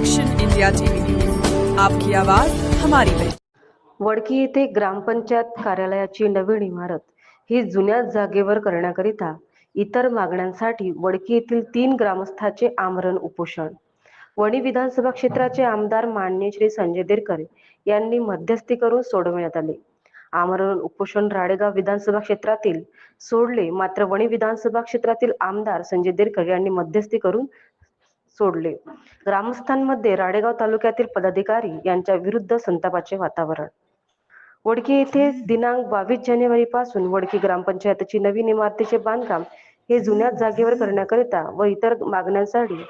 Action India TV news, आपकी आवाज हमारी पहचान। वडकी येथे ग्रामपंचायत कार्यालयाची नवीन इमारत ही जुन्या जागेवर करण्याकरिता इतर मागण्यांसाठी वडकी येथील 3 ग्रामस्थांचे आमरण उपोषण। वणी विधानसभा क्षेत्राचे आमदार माननीय श्री संजय देरकर यांनी मध्यस्थी करून सोडवण्यात आले। आमरण उपोषण राळेगाव विधानसभा क्षेत्रातील सोडले, मात्र वणी विधानसभा क्षेत्रातील आमदार संजय देरकर यांनी मध्यस्थी करून सोडले। ग्रामस्थांमध्ये राळेगाव तालुक्यातील पदाधिकारी यांच्या विरुद्ध संतापाचे वातावरण। वडकी येथे दिनांक 22 जानेवारी पासून वडकी ग्रामपंचायतीची नवीन इमारतीचे बांधकाम हे जुन्या जागेवर करण्याकरिता व इतर मागण्यांसाठी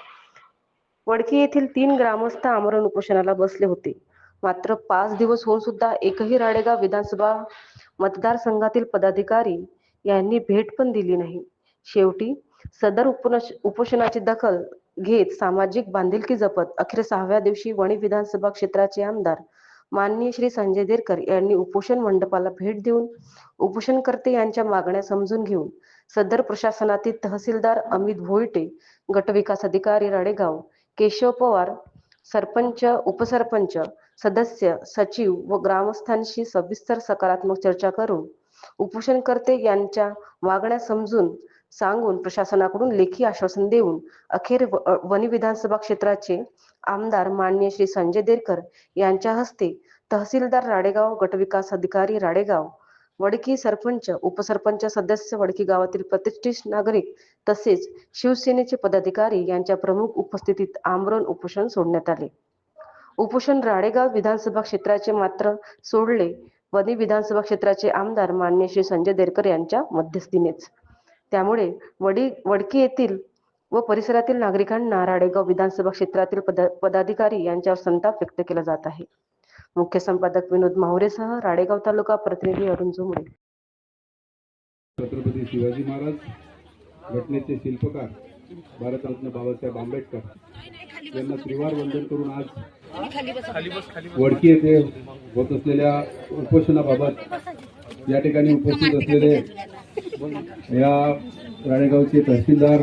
वडकी येथील 3 ग्रामस्थ आमरण उपोषणाला बसले होते। मात्र 5 दिवस होऊन सुद्धा एकही राळेगाव विधानसभा मतदारसंघातील पदाधिकारी यांनी भेट पण दिली नाही। शेवटी सदर उपोषणाची दखल घेत सामाजिक बांधिलकी जपत अखेर 6व्या दिवशी वणी विधानसभा क्षेत्राचे आमदार माननीय श्री संजय देरकर यांनी उपोषण मंडपाला भेट देऊन उपोषणकर्ते यांच्या मागण्या समजून घेऊन सदर प्रशासनातील तहसीलदार अमित भोईटे, गटविकास अधिकारी राळेगाव केशव पवार, सरपंच, उपसरपंच, सदस्य, सचिव व ग्रामस्थांशी सविस्तर सकारात्मक चर्चा करून उपोषणकर्ते यांच्या मागण्या समजून सांगून प्रशासनाकडून लेखी आश्वासन देऊन अखेर वणी विधानसभा क्षेत्राचे आमदार माननीय श्री संजय देरकर यांच्या हस्ते तहसीलदार राळेगाव, गटविकास अधिकारी राळेगाव, वडकी, सरपंच, उपसरपंच, सदस्य, वडकी गावातील प्रतिष्ठित नागरिक तसेच शिवसेनेचे पदाधिकारी यांच्या प्रमुख उपस्थितीत आमरण उपोषण सोडण्यात आले। उपोषण राळेगाव विधानसभा क्षेत्राचे मात्र सोडले वणी विधानसभा क्षेत्राचे आमदार माननीय श्री संजय देरकर यांच्या मध्यस्थीनेच। त्यामुळे वडकी येथील व परिसरातील नागरिकांना राळेगाव विधानसभा क्षेत्रातील पदाधिकारी यांच्यावर संताप व्यक्त केला जात आहे। मुख्य संपादक विनोद माहुरेसह राळेगाव तालुका प्रतिनिधी अरुण जुमडे। छत्रपती शिवाजी महाराज घटनेचे शिल्पकार भारतरत्न बाबासाहेब आंबेडकर यांना त्रिवार वंदन करून आज वडकी येथे होत असलेल्या उपोषणाबाबत या ठिकाणी उपस्थित असलेले या राळेगावचे तहसीलदार,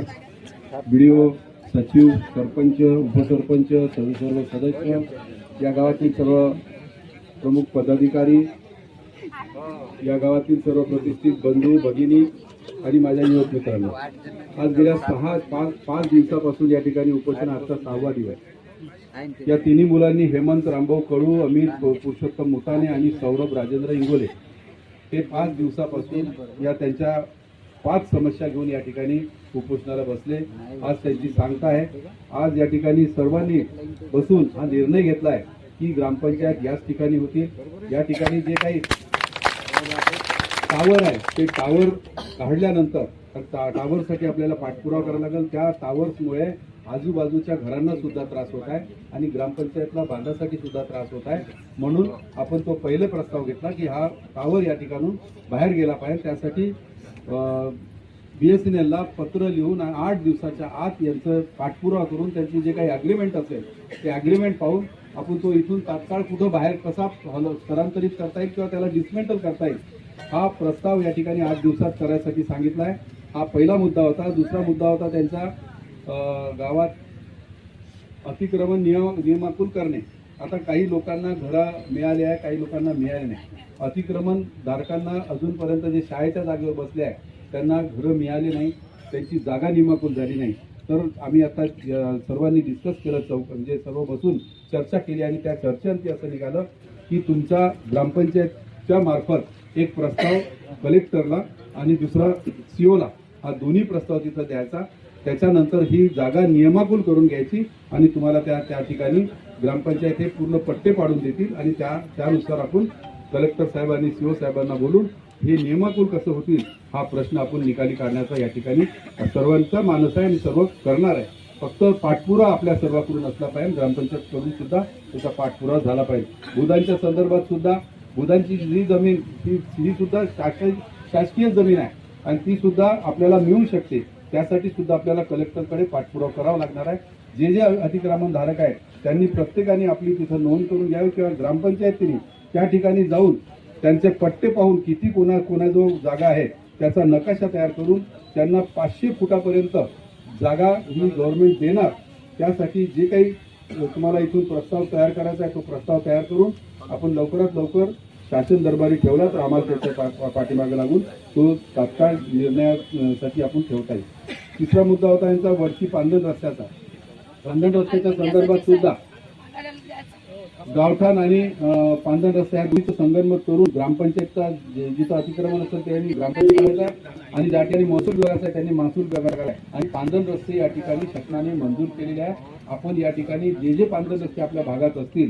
बीडीओ, सचिव, सरपंच, उपसरपंच, सर्व सदस्य, या गावातील सर्व प्रमुख पदाधिकारी, या गावातील सर्व प्रतिष्ठित बंधू भगिनी आणि माझ्या युवक मित्रांनो, आज गेल्या 5 दिवसापासून या ठिकाणी उपोषण आजचा 6वा दिवस। या तिन्ही मुलांनी हेमंत रामभाऊ कडू, अमित पुरुषोत्तम मुताने आणि सौरभ राजेंद्र इंगोले हे 5 दिवसापासून या त्यांच्या 5 समस्या घेऊन या ठिकाणी उपोषणाला बसले। आज त्यांची सांगता आहे। आज या ठिकाणी सर्वांनी बसून हा निर्णय घेतला आहे की ग्रामपंचायत याच ठिकाणी होती। या ठिकाणी जे काही टावर आहे ते टावर काढल्यानंतर टावरसाठी आपल्याला पाठपुरावा करावा लागेल। त्या टावर्समुळे आजूबाजूच्या घरांना सुद्धा त्रास होत आहे आणि ग्रामपंचायतला बांधासाठी सुद्धा त्रास होत आहे। म्हणून आपण तो पहिले प्रस्ताव घेतला की हा टावर या ठिकाणून बाहेर गेला पाहिजे। त्यासाठी BSNL ला पत्र लिहून 8 दिवसाच्या आत यांचं पाठपुरावा करून त्यांची जे काही अग्रीमेंट असेल ते अग्रीमेंट पाहून आपण तो इथून तात्काळ कुठं बाहेर कसा स्थलांतरित करता येईल किंवा त्याला डिसमेंटल करता येईल हा प्रस्ताव या ठिकाणी 8 दिवसात करायसाठी सांगितला आहे। हा पहिला मुद्दा होता। दुसरा मुद्दा होता त्यांचा गावात अतिक्रमण नियमाकुल करणे। आता काही लोकांना घरं मिळाले आहे, काही लोकांना मिळाले नाही। अतिक्रमण धारकांना अजूनपर्यंत जे शाळेच्या जागेवर बसले आहे त्यांना घरं मिळाली नाही, त्यांची जागा नियमाकुल झाली नाही। तर आम्ही आता सर्वांनी डिस्कस केलं, म्हणजे सर्व बसून चर्चा केली आणि त्या चर्चेनंतर असं निघालं की तुमच्या ग्रामपंचायतच्या मार्फत एक प्रस्ताव कलेक्टरला आणि दुसरा CO ला हा दोन्ही प्रस्ताव तिथं द्यायचा। त्याच्यानंतर ही जागा नियमाकुल करून घ्यायची आणि तुम्हाला त्या ठिकाणी ग्रामपंचायत हे पूर्ण पट्टे पाडून देतील आणि त्यानुसार आपण कलेक्टर साहेब आणि CO साहेबांना बोलून हे नियमाकुल कसं होतील हा प्रश्न आपण निकाली काढण्याचा या ठिकाणी सर्वांचा मानस आहे आणि सर्व करणार आहे। फक्त पाठपुरावा आपल्या सर्वांकडून असला पाहिजे, ग्रामपंचायतकडून सुद्धा त्याचा पाठपुरावा झाला पाहिजे। बुधांच्या संदर्भात सुद्धा बुधांची जी जमीन ही सुद्धा शासकीय जमीन आहे आणि ती सुद्धा आपल्याला मिळू शकते। त्यासाठी सुद्धा आपल्याला कलेक्टरकडे पाठपुरावा करावा लागणार आहे। जे अतिक्रमण धारक आहेत त्यांनी प्रत्येकाने आपली तिथं नोंद करून घ्यावी किंवा ग्रामपंचायतीने त्या ठिकाणी जाऊन त्यांचे पट्टे पाहून किती कोणाजवळ जागा आहे त्याचा नकाशा तयार करून त्यांना 500 फुटापर्यंत जागा ही गव्हर्नमेंट देणार। त्यासाठी जे काही तुम्हाला इथून प्रस्ताव तयार करायचा आहे, तो प्रस्ताव तयार करून आपण लवकरात लवकर शासन दरबारी ठेवला तर आम्हाला त्याच्या पाठीमागे लागून तो तात्काळ निर्णयासाठी आपण ठेवता येईल. तिसरा मुद्दा होता यांचा वरची पांधन रस्त्याचा. पांधन रस्त्याच्या संदर्भात सुद्धा गावठाण आणि पांधन रस्ते ह्या दोन्हीचं संगनमत करून ग्रामपंचायतचा जिथं अतिक्रमण असेल त्यांनी ग्रामपंचायत करायचा आणि ज्या ठिकाणी महसूल विभागाचा आहे त्यांनी महसूल विभाग करायचा आणि पांधन रस्ते या ठिकाणी शासनाने मंजूर केलेले आहे. आपण या ठिकाणी जे जे पांधन रस्ते आपल्या भागात असतील,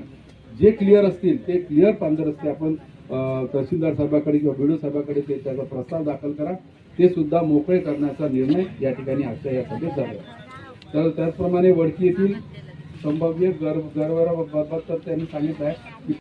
जे क्लिअर असतील ते क्लिअर पांधन रस्ते आपण तहसीलदार साहेबाकडे किंवा बीडीओ साहेबाकडे त्याचा प्रस्ताव दाखल करा. ते सुद्धा मोकळे करण्याचा निर्णय या ठिकाणी आजच्या या सभेत झाला. तर त्याचप्रमाणे वडकी येथील संभाव्य गरबाबत तर त्यांनी सांगितलं आहे की